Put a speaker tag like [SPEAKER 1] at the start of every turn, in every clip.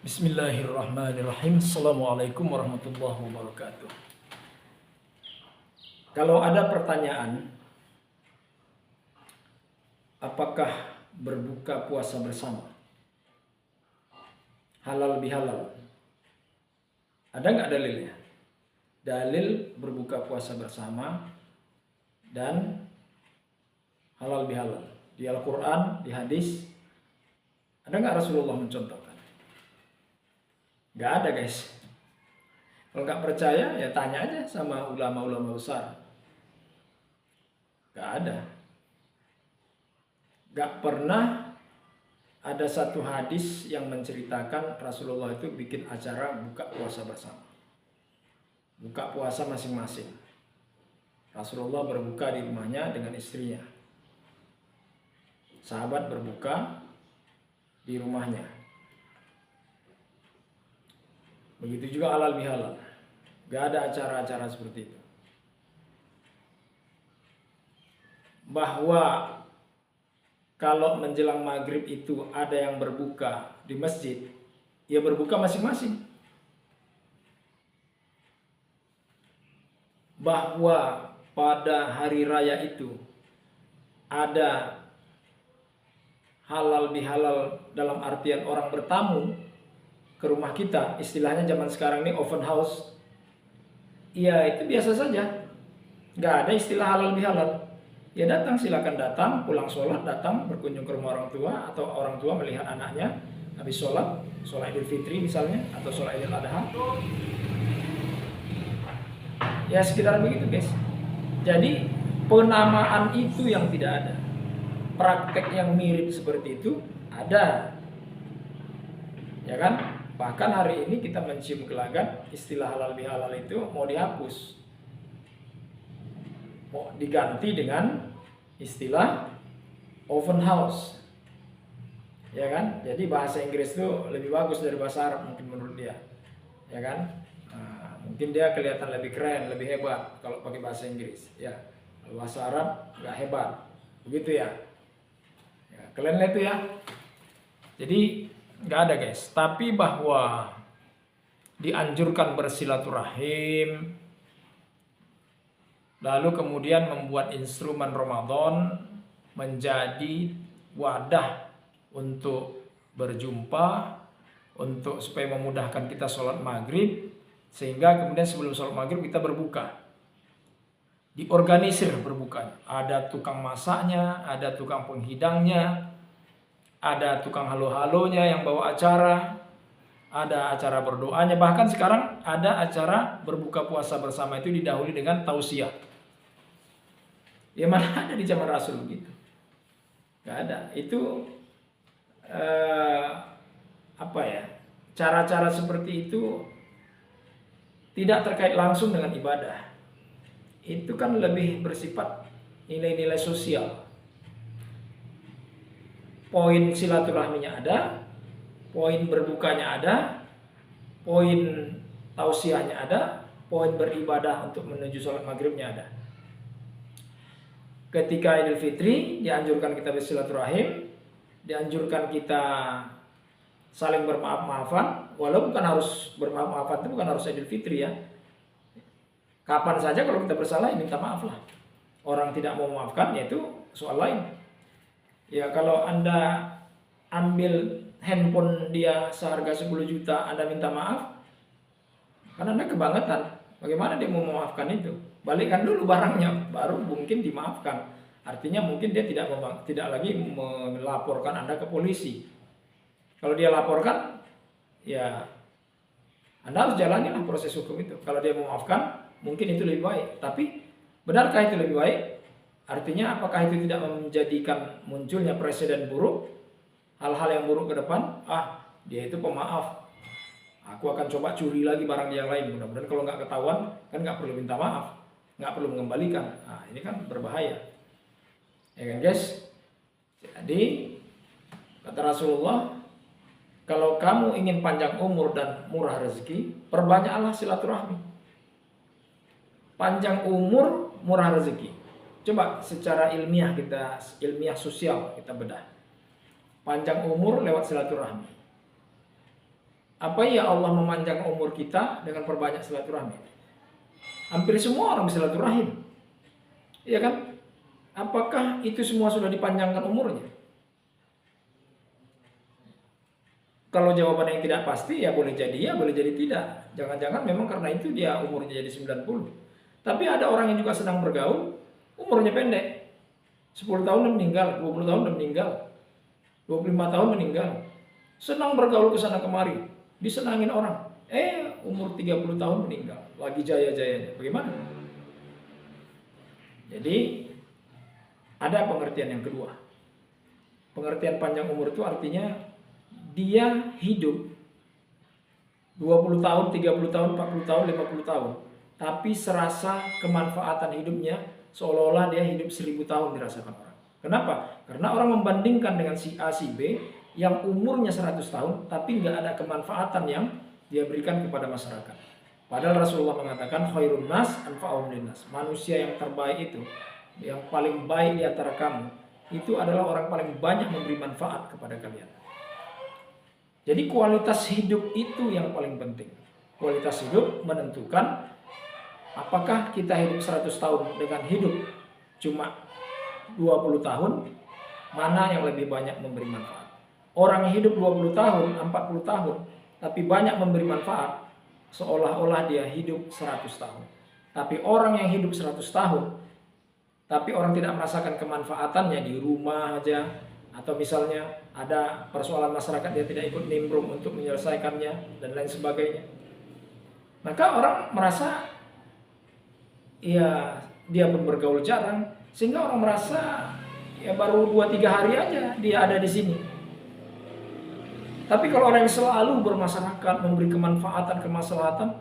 [SPEAKER 1] Bismillahirrahmanirrahim. Assalamualaikum warahmatullahi wabarakatuh. Kalau ada pertanyaan, apakah berbuka puasa bersama halal bihalal? Ada nggak dalilnya? Dalil berbuka puasa bersama dan halal bihalal di Al-Quran, di hadis, ada nggak Rasulullah mencontohkan? Nggak ada, guys. Kalau nggak percaya ya tanya aja sama ulama-ulama besar. Nggak ada. Nggak pernah ada satu hadis yang menceritakan Rasulullah itu bikin acara buka puasa bersama. Buka puasa masing-masing. Rasulullah berbuka di rumahnya dengan istrinya. Sahabat berbuka di rumahnya. Begitu juga halal bihalal. Gak ada acara-acara seperti itu. Bahwa kalau menjelang maghrib itu ada yang berbuka di masjid, ya berbuka masing-masing. Bahwa pada hari raya itu ada halal bihalal dalam artian orang bertamu ke rumah kita, istilahnya zaman sekarang ini open house, ya itu biasa saja, nggak ada istilah halal bihalal. Ya datang, silakan datang, pulang sholat, datang berkunjung ke rumah orang tua, atau orang tua melihat anaknya habis sholat Idul Fitri misalnya, atau sholat Idul Adha, ya sekitar begitu, guys. Jadi penamaan itu yang tidak ada, praktek yang mirip seperti itu ada, ya kan? Bahkan hari ini kita mencium gelagat istilah halal bihalal itu mau dihapus, mau diganti dengan istilah open house, ya kan? Jadi bahasa Inggris itu lebih bagus dari bahasa Arab mungkin menurut dia, ya kan? Nah, mungkin dia kelihatan lebih keren, lebih hebat kalau pakai bahasa Inggris, ya. Kalau bahasa Arab nggak hebat, begitu ya? Ya kalian lihat itu ya. Jadi nggak ada, guys. Tapi bahwa dianjurkan bersilaturahim, lalu kemudian membuat instrumen Ramadan menjadi wadah untuk berjumpa, untuk supaya memudahkan kita sholat maghrib, sehingga kemudian sebelum sholat maghrib kita berbuka. Diorganisir berbukanya. Ada tukang masaknya, ada tukang penghidangnya, ada tukang halo-halonya yang bawa acara, ada acara berdoanya, bahkan sekarang ada acara berbuka puasa bersama itu didahului dengan tausiah. Ya mana ada di zaman Rasul begitu? Gak ada. Itu cara-cara seperti itu tidak terkait langsung dengan ibadah. Itu kan lebih bersifat nilai-nilai sosial. Poin silaturahminya ada, poin berbukanya ada, poin tausiahnya ada, poin beribadah untuk menuju sholat maghribnya ada. Ketika Idul Fitri dianjurkan kita bersilaturahim, dianjurkan kita saling bermaaf-maafan, walau bukan harus bermaaf-maafan, itu bukan harus Idul Fitri ya. Kapan saja kalau kita bersalah ya minta maaf lah. Orang tidak mau memaafkan ya itu soal lain. Ya kalau Anda ambil handphone dia seharga 10 juta, Anda minta maaf, kan Anda kebangetan. Bagaimana dia mau memaafkan itu? Balikkan dulu barangnya, baru mungkin dimaafkan. Artinya mungkin dia tidak lagi melaporkan Anda ke polisi. Kalau dia laporkan, ya Anda harus jalanilah proses hukum itu. Kalau dia memaafkan, mungkin itu lebih baik. Tapi benarkah itu lebih baik? Artinya apakah itu tidak menjadikan munculnya presiden buruk, hal-hal yang buruk ke depan? Dia itu pemaaf, aku akan coba curi lagi barang yang lain. Mudah-mudahan kalau nggak ketahuan, kan nggak perlu minta maaf, nggak perlu mengembalikan. Ini kan berbahaya, ya kan, guys? Jadi kata Rasulullah, kalau kamu ingin panjang umur dan murah rezeki, perbanyaklah silaturahmi. Panjang umur, murah rezeki. Coba secara ilmiah sosial kita bedah. Panjang umur lewat silaturahmi. Apa ya Allah memanjang umur kita dengan perbanyak silaturahmi? Hampir semua orang silaturahim. Iya kan? Apakah itu semua sudah dipanjangkan umurnya? Kalau jawaban yang tidak pasti, ya boleh jadi tidak. Jangan-jangan memang karena itu dia umurnya jadi 90. Tapi ada orang yang juga sedang bergaul, umurnya pendek. 10 tahun udah meninggal, 20 tahun udah meninggal, 25 tahun meninggal. Senang bergaul ke sana kemari, disenangin orang. Umur 30 tahun meninggal, lagi jaya-jayanya. Bagaimana? Jadi, ada pengertian yang kedua. Pengertian panjang umur itu artinya dia hidup 20 tahun, 30 tahun, 40 tahun, 50 tahun. Tapi serasa kemanfaatan hidupnya seolah-olah dia hidup 1000 tahun dirasakan orang. Kenapa? Karena orang membandingkan dengan si A, si B yang umurnya 100 tahun tapi nggak ada kemanfaatan yang dia berikan kepada masyarakat. Padahal Rasulullah mengatakan khairun nas anfa'uhum linnas. Manusia yang terbaik itu, yang paling baik di antara kamu, itu adalah orang paling banyak memberi manfaat kepada kalian. Jadi kualitas hidup itu yang paling penting. Kualitas hidup menentukan apakah kita hidup 100 tahun dengan hidup cuma 20 tahun, mana yang lebih banyak memberi manfaat. Orang hidup 20 tahun, 40 tahun, tapi banyak memberi manfaat, seolah-olah dia hidup 100 tahun. Tapi orang yang hidup 100 tahun, tapi orang tidak merasakan kemanfaatannya di rumah aja, atau misalnya ada persoalan masyarakat dia tidak ikut nimbrung untuk menyelesaikannya dan lain sebagainya, maka orang merasa ya dia pun bergaul jarang, sehingga orang merasa ya baru 2-3 hari aja dia ada di sini. Tapi kalau orang yang selalu bermasyarakat, memberi kemanfaatan, kemaslahatan,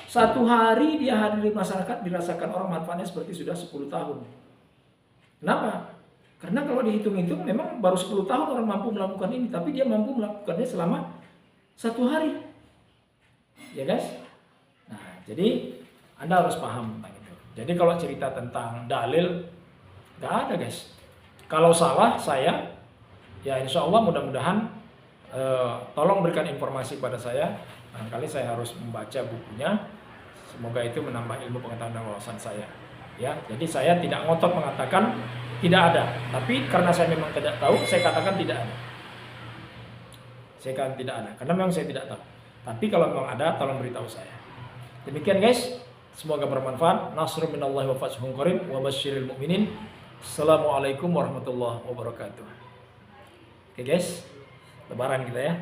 [SPEAKER 1] 1 hari dia hadir di masyarakat dirasakan orang manfaatnya seperti sudah 10 tahun. Kenapa? Karena kalau dihitung-hitung memang baru 10 tahun orang mampu melakukan ini, tapi dia mampu melakukannya selama 1 hari. Ya guys? Nah, jadi Anda harus paham tentang itu. Jadi kalau cerita tentang dalil, nggak ada guys. Kalau salah saya, ya insya Allah mudah-mudahan tolong berikan informasi pada saya. Barangkali saya harus membaca bukunya. Semoga itu menambah ilmu pengetahuan dan wawasan saya. Ya, jadi saya tidak ngotot mengatakan tidak ada, tapi karena saya memang tidak tahu, saya katakan tidak ada. Saya katakan tidak ada, karena memang saya tidak tahu. Tapi kalau memang ada, tolong beritahu saya. Demikian guys, semoga bermanfaat. Nasrun minallahi wa fathun qarib wa basyiril mu'minin. Assalamualaikum warahmatullahi wabarakatuh. Oke guys, lebaran kita ya.